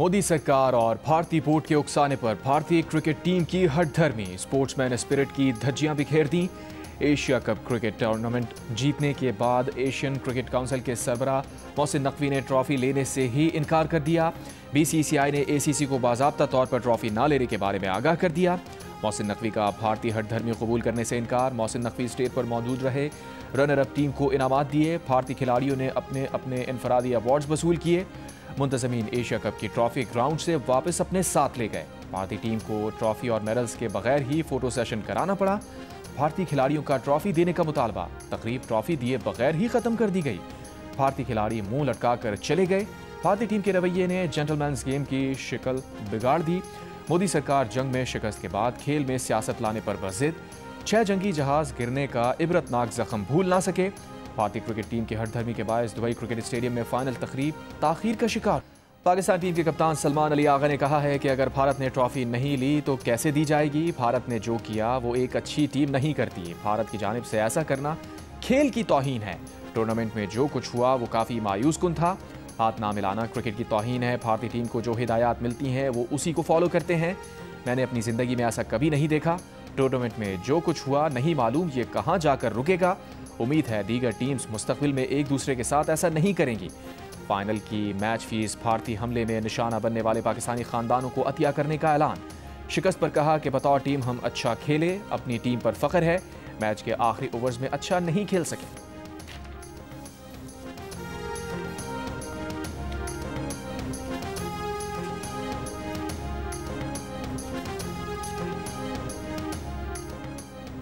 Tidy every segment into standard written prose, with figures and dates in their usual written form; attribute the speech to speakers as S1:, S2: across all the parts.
S1: मोदी सरकार और भारतीय बोर्ड के उकसाने पर भारतीय क्रिकेट टीम की हठधर्मी, स्पोर्ट्समैन स्पिरिट की धज्जियां बिखेर दी। एशिया कप क्रिकेट टूर्नामेंट जीतने के बाद एशियन क्रिकेट काउंसिल के सरबराह मोहसिन नकवी ने ट्रॉफी लेने से ही इनकार कर दिया। बीसीसीआई ने एसीसी को बाज़ाब्ता तौर पर ट्रॉफी न लेने के बारे में आगाह कर दिया। मोहसिन नकवी का भारतीय हठधर्मी कबूल करने से इनकार। मोहसिन नकवी स्टेज पर मौजूद रहे, रनर अप टीम को इनामात दिए। भारतीय खिलाड़ियों ने अपने अपने इनफरादी अवार्ड्स वसूल किए। मुंतजमीन एशिया कप की ट्रॉफी ग्राउंड से वापस अपने साथ ले गए। भारतीय टीम को ट्रॉफी और मेडल्स के बगैर ही फोटो सेशन कराना पड़ा। भारतीय खिलाड़ियों का ट्रॉफी देने का मुतालबा, तकरीब ट्रॉफी दिए बगैर ही खत्म कर दी गई। भारतीय खिलाड़ी मुंह लटकाकर चले गए। भारतीय टीम के रवैये ने जेंटलमैन्स गेम की शक्ल बिगाड़ दी। मोदी सरकार जंग में शिकस्त के बाद खेल में सियासत लाने पर बज़िद। 6 जंगी जहाज गिरने का इबरतनाक जख्म भूल ना सके। भारतीय क्रिकेट टीम की हठधर्मी के बायस दुबई क्रिकेट स्टेडियम में फाइनल तकरीब ताखीर का शिकार। पाकिस्तान टीम के कप्तान सलमान अली आगा ने कहा है कि अगर भारत ने ट्रॉफी नहीं ली तो कैसे दी जाएगी। भारत ने जो किया वो एक अच्छी टीम नहीं करती। भारत की जानिब से ऐसा करना खेल की तौहीन है। टूर्नामेंट में जो कुछ हुआ वो काफ़ी मायूस कुन था। हाथ ना मिलाना क्रिकेट की तौहीन है। भारतीय टीम को जो हिदायत मिलती हैं वो उसी को फॉलो करते हैं। मैंने अपनी ज़िंदगी में ऐसा कभी नहीं देखा। टूर्नामेंट में जो कुछ हुआ नहीं मालूम ये कहाँ जाकर रुकेगा। उम्मीद है दीगर टीम्स मुस्तकबिल में एक दूसरे के साथ ऐसा नहीं करेंगी। फाइनल की मैच फीस भारतीय हमले में निशाना बनने वाले पाकिस्तानी खानदानों को अतिया करने का ऐलान। शिकस्त पर कहा कि बतौर टीम हम अच्छा खेले, अपनी टीम पर फख्र है। मैच के आखिरी ओवर्स में अच्छा नहीं खेल सके।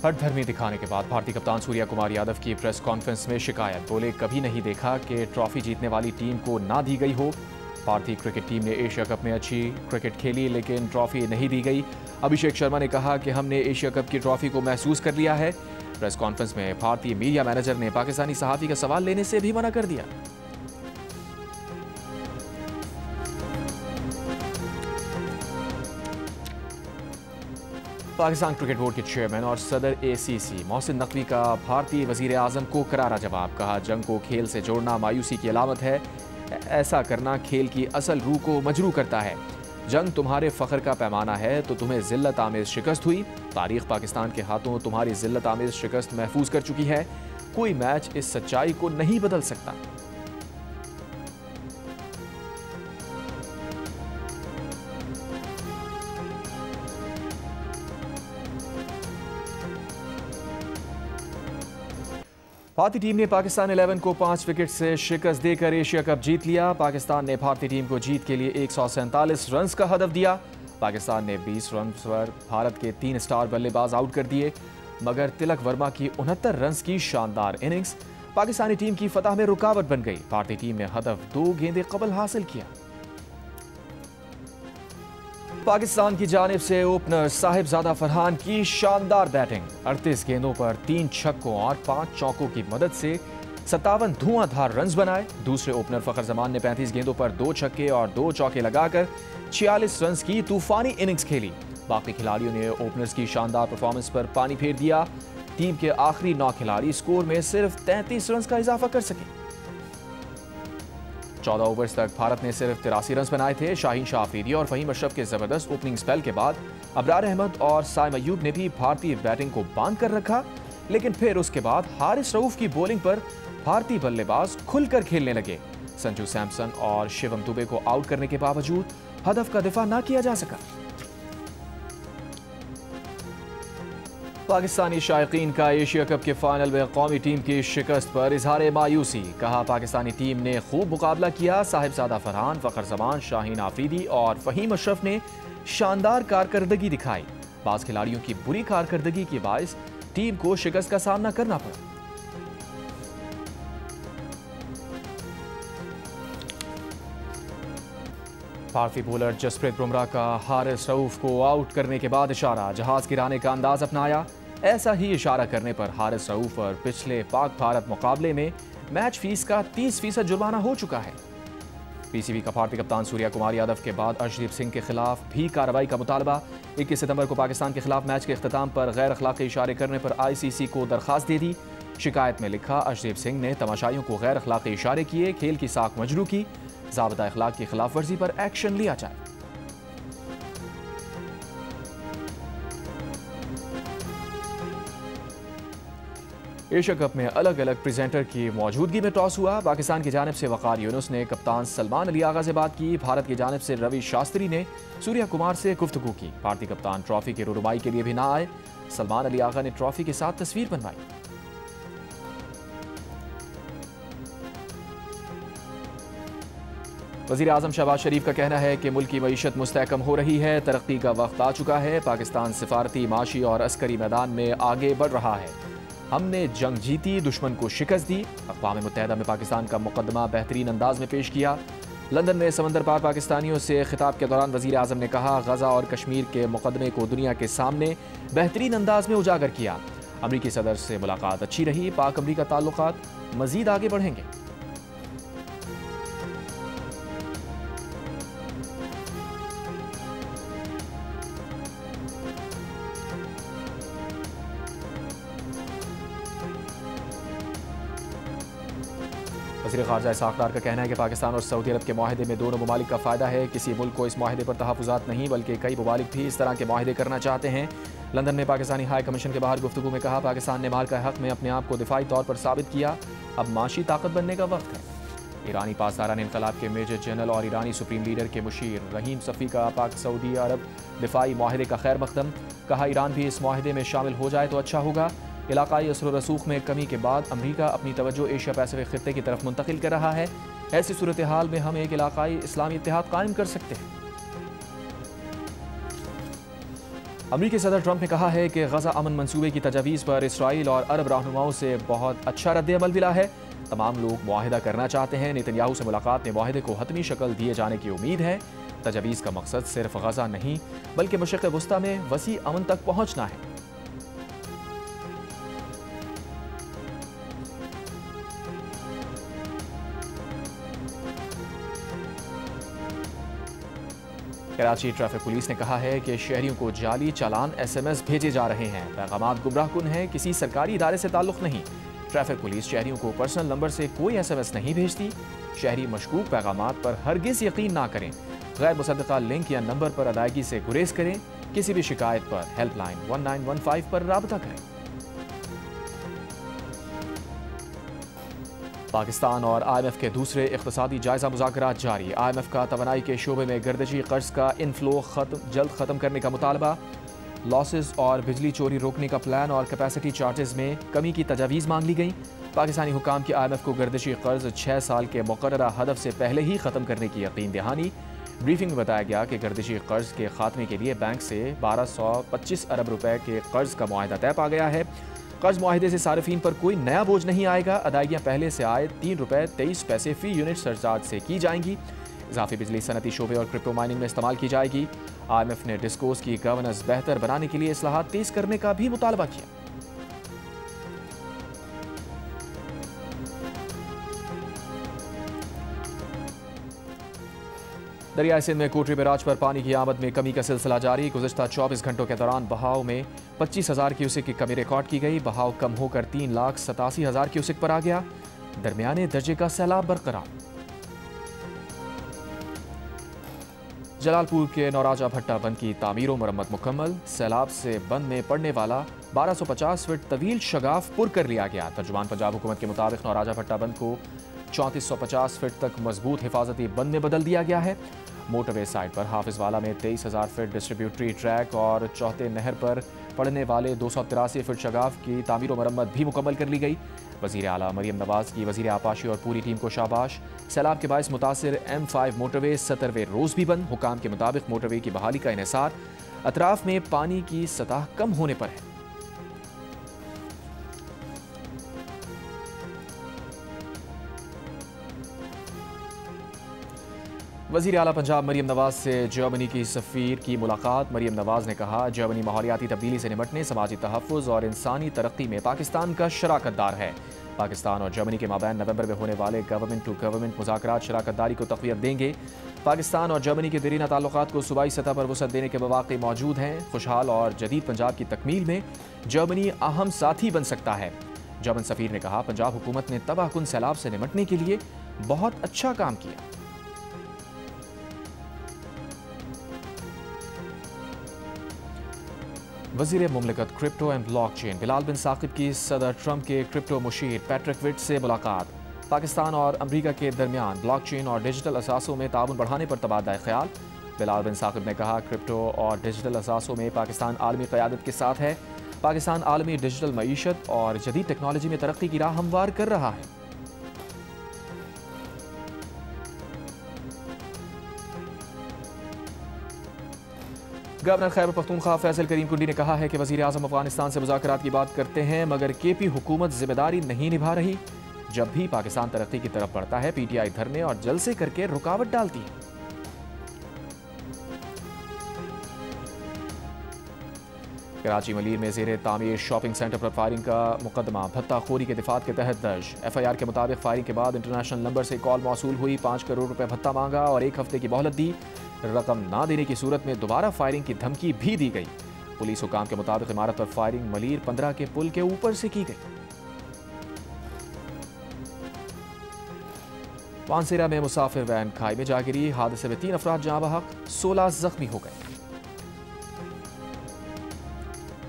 S1: हठधर्मी दिखाने के बाद भारतीय कप्तान सूर्या कुमार यादव की प्रेस कॉन्फ्रेंस में शिकायत। बोले, कभी नहीं देखा कि ट्रॉफी जीतने वाली टीम को ना दी गई हो। भारतीय क्रिकेट टीम ने एशिया कप में अच्छी क्रिकेट खेली लेकिन ट्रॉफी नहीं दी गई। अभिषेक शर्मा ने कहा कि हमने एशिया कप की ट्रॉफी को महसूस कर लिया है। प्रेस कॉन्फ्रेंस में भारतीय मीडिया मैनेजर ने पाकिस्तानी सहाफ़ी का सवाल लेने से भी मना कर दिया। पाकिस्तान क्रिकेट बोर्ड के चेयरमैन और सदर एसीसी मोहसिन नकवी का भारतीय वजीर आजम को करारा जवाब। कहा, जंग को खेल से जोड़ना मायूसी की अलामत है। ऐसा करना खेल की असल रूह को मजरू करता है। जंग तुम्हारे फ़ख्र का पैमाना है तो तुम्हें ज़िल्लत आमेज़ शिकस्त हुई। तारीख़ पाकिस्तान के हाथों तुम्हारी ज़िल्लत आमेज़ शिकस्त महफूज कर चुकी है। कोई मैच इस सच्चाई को नहीं बदल सकता। भारतीय टीम ने पाकिस्तान 11 को 5 विकेट से शिकस्त देकर एशिया कप जीत लिया। पाकिस्तान ने भारतीय टीम को जीत के लिए 147 रन का हदफ दिया। पाकिस्तान ने 20 रन पर भारत के 3 स्टार बल्लेबाज आउट कर दिए, मगर तिलक वर्मा की 69 रन की शानदार इनिंग्स पाकिस्तानी टीम की फतह में रुकावट बन गई। भारतीय टीम ने हदफ 2 गेंदे कबल हासिल किया। पाकिस्तान की जानिब से ओपनर साहिबजादा फरहान की शानदार बैटिंग। 38 गेंदों पर 3 छक्कों और 5 चौकों की मदद से 57 धुआंधार रन्स बनाए। दूसरे ओपनर फखर जमान ने 35 गेंदों पर 2 छक्के और 2 चौके लगाकर 46 रन्स की तूफानी इनिंग्स खेली। बाकी खिलाड़ियों ने ओपनर्स की शानदार परफॉर्मेंस पर पानी फेर दिया। टीम के आखिरी 9 खिलाड़ी स्कोर में सिर्फ 33 रन्स का इजाफा कर सके। 14 ओवर्स तक भारत ने सिर्फ 83 रन बनाए थे। शाहीन शाह अफरीदी और फहीम अशरफ के जबरदस्त ओपनिंग स्पेल के बाद अबरार अहमद और साइम अयूब ने भी भारतीय बैटिंग को बांध कर रखा, लेकिन फिर उसके बाद हारिस रऊफ की बॉलिंग पर भारतीय बल्लेबाज खुलकर खेलने लगे। संजू सैमसन और शिवम दुबे को आउट करने के बावजूद हदफ का दिफा न किया जा सका। पाकिस्तानी शायकीन का एशिया कप के फाइनल में कौमी टीम की शिकस्त पर इजहार मायूसी। कहा, पाकिस्तानी टीम ने खूब मुकाबला किया। साहिबजादा फरहान, फखर जमान, शाहीन आफरीदी और फहीम अशरफ ने शानदार कारकर्दगी दिखाई। बाज़ खिलाड़ियों की बुरी कारकर्दगी के बायस टीम को शिकस्त का सामना करना पड़ा। भारतीय बॉलर जसप्रीत बुमराह का हारिस रऊफ को आउट करने के बाद इशारा, जहाज गिराने का अंदाज अपनाया। ऐसा ही इशारा करने पर हारिस रऊफ पर पिछले पाक भारत मुकाबले में मैच फीस का 30% जुर्माना हो चुका है। पीसीबी का भारतीय कप्तान सूर्या कुमार यादव के बाद अर्शदीप सिंह के खिलाफ भी कार्रवाई का मुतालबा। 21 सितंबर को पाकिस्तान के खिलाफ मैच के इख्तिताम पर गैर अखलाकी इशारे करने पर आईसीसी को दरखास्त दे दी। शिकायत में लिखा, अर्शदीप सिंह ने तमाशाइयों को गैर अखलाकी इशारे किए, खेल की साख मजरू की। ज़ाब्ता अखलाक की खिलाफ वर्जी पर एक्शन लिया जाए। एशिया कप में अलग अलग प्रेजेंटर की मौजूदगी में टॉस हुआ। पाकिस्तान की जानिब से वकार यूनुस ने कप्तान सलमान अली आगा से बात की। भारत की जानिब से रवि शास्त्री ने सूर्या कुमार से गुफ्तगू की। भारतीय कप्तान ट्रॉफी की रुनुमाई के लिए भी ना आए। सलमान अली आगा ने ट्रॉफी के साथ तस्वीर बनवाई। वज़ीर आज़म शहबाज शरीफ का कहना है कि मुल्क की मईशत मुस्तहकम हो रही है, तरक्की का वक्त आ चुका है। पाकिस्तान सिफारती, माशी और अस्करी मैदान में आगे बढ़ रहा है। हमने जंग जीती, दुश्मन को शिकस्त दी। अक़वाम मुत्तहिदा में पाकिस्तान का मुकदमा बेहतरीन अंदाज में पेश किया। लंदन में समंदर पार पाकिस्तानियों से खिताब के दौरान वज़ीर आज़म ने कहा, गजा और कश्मीर के मुकदमे को दुनिया के सामने बेहतरीन अंदाज में उजागर किया। अमरीकी सदर से मुलाकात अच्छी रही। पाक अमरीका ताल्लुकात मज़ीद आगे बढ़ेंगे। वज़ीर ख़ारजा इसहाक़ डार का कहना है कि पाकिस्तान और सऊदी अरब के माहदे में दोनों ममालिक का फ़ायदा है। किसी मुल्क को इस माहदे पर तहफ़्फ़ुज़ात नहीं बल्कि कई ममालिक भी इस तरह के माहदे करना चाहते हैं। लंदन में पाकिस्तानी हाई कमीशन के बाहर गुफ्तगू में कहा, पाकिस्तान ने माल का हक़ में अपने आप को दिफाई तौर पर साबित किया। अब माशी ताकत बनने का वक्त है। ईरानी पासदारान इनकलाब के मेजर जनरल और ईरानी सुप्रीम लीडर के मुशीर रहीम सफ़ी का पाक सऊदी अरब दिफाई माहदे का खैर मकदम। कहा, ईरान भी इस माहदे में शामिल हो जाए तो अच्छा होगा। इलाकाई असर रसूख में कमी के बाद अमरीका अपनी तवज्जो एशिया पैसिफिक खित्ते की तरफ मुंतकिल कर रहा है। ऐसी सूरत हाल में हम एक इलाकाई इस्लामी इत्तेहाद कायम कर सकते हैं। अमरीकी सदर ट्रंप ने कहा है कि गजा अमन मंसूबे की तजावीज़ पर इसराइल और अरब रहनुमाओं से बहुत अच्छा रद्द-ए-अमल मिला है। तमाम लोग मुआहिदा करना चाहते हैं। नेतन्याहू से मुलाकात में मुआहिदे को हतमी शक्ल दिए जाने की उम्मीद है। तजावीज़ का मकसद सिर्फ गजा नहीं बल्कि मशरिक़ वस्ता में वसी अमन तक पहुँचना है। कराची ट्रैफिक पुलिस ने कहा है कि शहरियों को जाली चालान SMS भेजे जा रहे हैं। पैगामात गुमराहकुन हैं, किसी सरकारी इदारे से ताल्लुक़ नहीं। ट्रैफिक पुलिस शहरियों को पर्सनल नंबर से कोई SMS नहीं भेजती। शहरी मशकूक पैगामात पर हरगिज़ यकीन ना करें। गैर मुसद्दक़ा लिंक या नंबर पर अदायगी से गुरेज करें। किसी भी शिकायत पर हेल्पलाइन 1915 पर राबता करें। पाकिस्तान और IMF के दूसरे इक़्तिसादी जायज़ा मुज़ाकरात जारी। IMF का तवानाई के शोबे में गर्दिशी कर्ज का इनफ्लो जल्द ख़त्म करने का मुतालबा। लॉसेस और बिजली चोरी रोकने का प्लान और कैपेसिटी चार्जेस में कमी की तजावीज़ मांग ली गई। पाकिस्तानी हुकाम की IMF को गर्दिशी कर्ज 6 साल के मुक़र्ररा हदफ से पहले ही ख़त्म करने की यकीन दहानी। ब्रीफिंग में बताया गया कि गर्दिशी कर्ज के खात्मे के लिए बैंक से 1225 अरब रुपए के कर्ज का मुआहिदा तय पा गया है। कर्ज मुआहिदे से सार्फिन पर कोई नया बोझ नहीं आएगा। अदायगियाँ पहले से आए 3 रुपये 23 पैसे फ़ी यूनिट सरचार्ज से की जाएंगी। इजाफी बिजली सनती शोबे और क्रिप्टो माइनिंग में इस्तेमाल की जाएगी। IMF ने डिस्कोस की गवर्नेंस बेहतर बनाने के लिए इस्लाहात तेज करने का भी मुतालबा किया। दरियाई सिंध में कोटरी बैराज पर पानी की आमद में कमी का सिलसिला जारी। गुज़िश्ता 24 घंटों के दौरान बहाव में 25,000 क्यूसेक की कमी रिकॉर्ड की गई। बहाव कम होकर 3,87,000 क्यूसेक पर आ गया। दरमियाने दर्जे का सैलाब बरकरार। जलालपुर के नौराजा भट्टा बंद की तामीर और मरम्मत मुकम्मल। सैलाब से बंद में पड़ने वाला 1250 फीट तवील शगाफ पुर कर लिया गया। तर्जुमान पंजाब हुकूमत के मुताबिक नौराजा भट्टा बंद को 3450 फीट तक मजबूत हिफाजती बंद में बदल दिया गया है। मोटरवे साइड पर हाफिजवाला में 23,000 फीट डिस्ट्रीब्यूटरी ट्रैक और चौथे नहर पर पड़ने वाले 283 फीट शगाफ की तामीर और मरम्मत भी मुकम्मल कर ली गई। वज़ीर आला मरियम नवाज़ की वज़ीर आपाशी और पूरी टीम को शाबाश। सैलाब के बायस मुतासिर M5 मोटरवे 70वें रोज़ भी बंद। हुकाम के मुताबिक मोटरवे की बहाली का इन्हिसार अतराफ में पानी की सतह कम होने पर है। वज़ीर आला पंजाब मरियम नवाज़ से जर्मनी की सफ़ीर की मुलाकात। मरियम नवाज़ ने कहा, जर्मनी माहौलियाती तब्दीली से निपटने, समाजी तहफ़्फ़ुज़ और इंसानी तरक्की में पाकिस्तान का शराकतदार है। पाकिस्तान और जर्मनी के माबैन नवंबर में होने वाले गवर्नमेंट टू गवर्नमेंट मुज़ाकरात शराकतदारी को तक़वियत देंगे। पाकिस्तान और जर्मनी के दरीना ताल्लुकात को सूबाई सतह पर वसअत देने के मौक़े मौजूद हैं। खुशहाल और जदीद पंजाब की तकमील में जर्मनी अहम साथी बन सकता है। जर्मन सफ़ीर ने कहा, पंजाब हुकूमत ने तबाहकुन सैलाब से निपटने के लिए बहुत अच्छा काम किया। वज़ीर मुमलिकत क्रिप्टो एंड ब्लॉकचेन बिलाल बिन साकिब की सदर ट्रंप के क्रिप्टो मुशीर पैट्रिक विट से मुलाकात। पाकिस्तान और अमरीका के दरमियान ब्लॉकचेन और डिजिटल असासों में ताउन बढ़ाने पर तबादला ख्याल। बिलाल बिन साकिब ने कहा, क्रिप्टो और डिजिटल असासों में पाकिस्तान आलमी क़यादत के साथ है। पाकिस्तान आलमी डिजिटल मईशत और जदीद टेक्नोलॉजी में तरक्की की राह हमवार कर रहा है। गवर्नर खैबर पख्तूनख्वा फैसल करीम कुंडी ने कहा है कि वज़ीर आज़म अफगानिस्तान से मुज़ाकरात की बात करते हैं, मगर केपी हुकूमत जिम्मेदारी नहीं निभा रही। जब भी पाकिस्तान तरक्की की तरफ बढ़ता है, पीटीआई धरने और जलसे करके रुकावट डालती है। कराची मलीर में ज़ेरे तामीर शॉपिंग सेंटर पर फायरिंग का मुकदमा भत्ताखोरी के दिफात के तहत दर्ज। FIR के मुताबिक फायरिंग के बाद इंटरनेशनल नंबर से कॉल मौसूल हुई, 5 करोड़ रुपए भत्ता मांगा और 1 हफ्ते की मोहलत दी। रकम ना देने की सूरत में दोबारा फायरिंग की धमकी भी दी गई। पुलिस हुकाम के मुताबिक इमारत पर फायरिंग मलीर 15 के पुल के ऊपर से की गई। मानसेरा में मुसाफिर वैन खाई में जा गिरी, हादसे में 3 अफराद जाँ बहक, 16 जख्मी हो गए।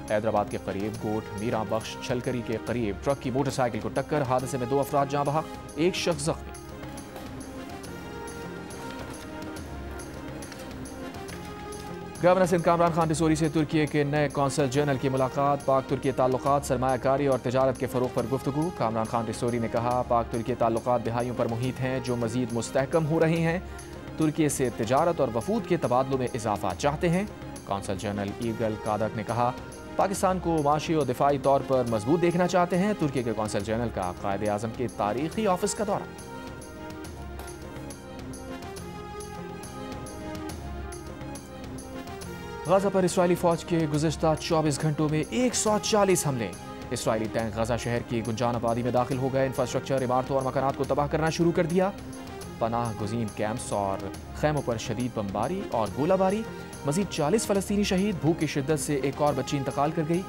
S1: हैदराबाद के करीब गोट मीरा बख्श छलकरी के करीब ट्रक की मोटरसाइकिल को टक्कर, हादसे में 2 अफराद जाँ बहक, 1 शख्स जख्मी। गवर्नर सिंध कामरान खान डिसोरी से तुर्की के नए कौंसल जनरल की मुलाकात। पाक तुर्की ताल्लुकात, सरमायाकारी और तिजारत के फ़रोग़ पर गुफ्तगू। कामरान खान डिसोरी ने कहा, पाक तुर्की ताल्लुकात दिहाइयों पर मुहित हैं जो मज़ीद मुस्तहकम हो रहे हैं। तुर्की से तिजारत और वफूद के तबादलों में इजाफा चाहते हैं। कौंसल जनरल ईगल कादक ने कहा, पाकिस्तान को माशी और दिफाई तौर पर मजबूत देखना चाहते हैं। तुर्की के कौंसल जनरल का कायदे आज़म के तारीखी ऑफिस का दौरा। गजा पर इसराइली फौज के गुज़िश्ता 24 घंटों में 140 हमले। इसराइली टैंक गजा शहर की गुंजान आबादी में दाखिल हो गए, इंफ्रास्ट्रक्चर, इमारतों और मकानात को तबाह करना शुरू कर दिया। पनाह गुज़ीन कैंप्स और खैमों पर शदीद बमबारी और गोलाबारी। मजीद 40 फ़लस्तीनी शहीद। भूख की शिद्दत से एक और बच्ची इंतकाल कर गई।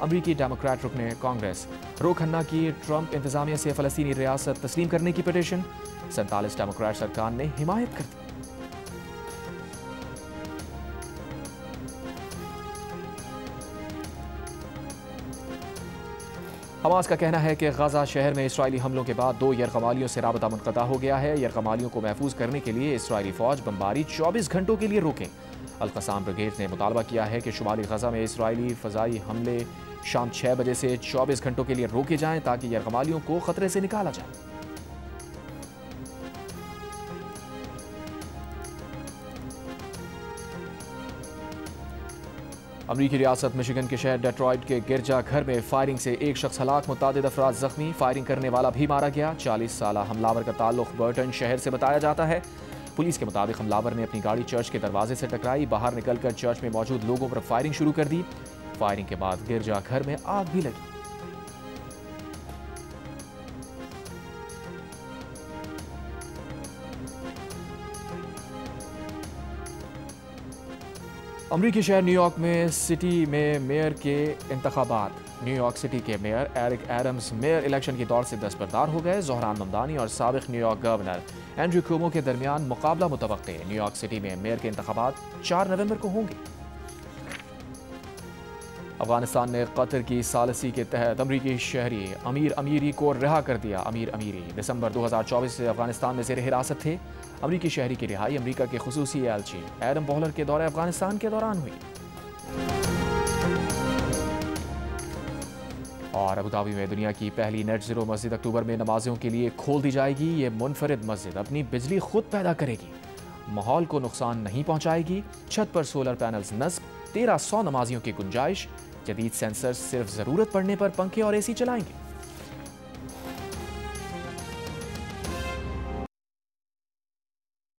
S1: अमरीकी डेमोक्रेट रुकने कांग्रेस रो खन्ना की ट्रंप इंतजामिया से फ़लस्तीनी रियासत तस्लीम करने की पिटीशन। 47 डेमोक्रेट सरकार ने हिमायत कर दी। हमास का कहना है कि गजा शहर में इसराइली हमलों के बाद 2 यरगमालियों से राबता मुनक़ता हो गया है। यरगमालियों को महफूज करने के लिए इसराइली फौज बमबारी 24 घंटों के लिए रोकें। अल-क़साम ब्रिगेड ने मुतालबा किया है कि शुमाली गजा में इसराइली फ़ज़ाई हमले शाम 6 बजे से 24 घंटों के लिए रोके जाएं ताकि यरगमालियों को खतरे से निकाला जाए। अमरीकी रियासत मिशिगन के शहर डेट्रॉइट के गिरजा घर में फायरिंग से 1 शख्स हलाक, मुतादिद अफराद जख्मी। फायरिंग करने वाला भी मारा गया। 40 साला हमलावर का ताल्लुक बर्टन शहर से बताया जाता है। पुलिस के मुताबिक हमलावर ने अपनी गाड़ी चर्च के दरवाजे से टकराई, बाहर निकलकर चर्च में मौजूद लोगों पर फायरिंग शुरू कर दी। फायरिंग के बाद गिरजा घर में आग भी लगी। अमरीकी शहर न्यूयॉर्क में सिटी में मेयर के इंतखाबात। न्यूयॉर्क सिटी के mayor Eric Adams mayor election की दौड़ से दस्तबरदार हो गए। ज़ोहरान ममदानी और साबिक़ न्यूयॉर्क गवर्नर एंड्रू क्यूमो के दरमियान मुकाबला मुतवक्के। न्यूयॉर्क सिटी में मेयर के इंतखाबात 4 नवंबर को होंगे। अफगानिस्तान ने कतर की सालसी के तहत अमरीकी शहरी अमीर अमीरी को रिहा कर दिया। अमीर अमीरी दिसंबर 2024 से अफगानिस्तान में ज़ेर हिरासत थे। अमरीकी शहरी की रिहाई अमरीका के खुसूसी एलची एडम बॉहलर के दौरे अफगानिस्तान के दौरान हुई। और अबुधाबी में दुनिया की पहली नेट ज़ीरो मस्जिद अक्टूबर में नमाजियों के लिए खोल दी जाएगी। ये मुनफरिद मस्जिद अपनी बिजली खुद पैदा करेगी, माहौल को नुकसान नहीं पहुंचाएगी। छत पर सोलर पैनल्स नस्ब, 1300 नमाजियों की गुंजाइश। जदीद सेंसर सिर्फ ज़रूरत पड़ने पर पंखे और AC चलाएंगे।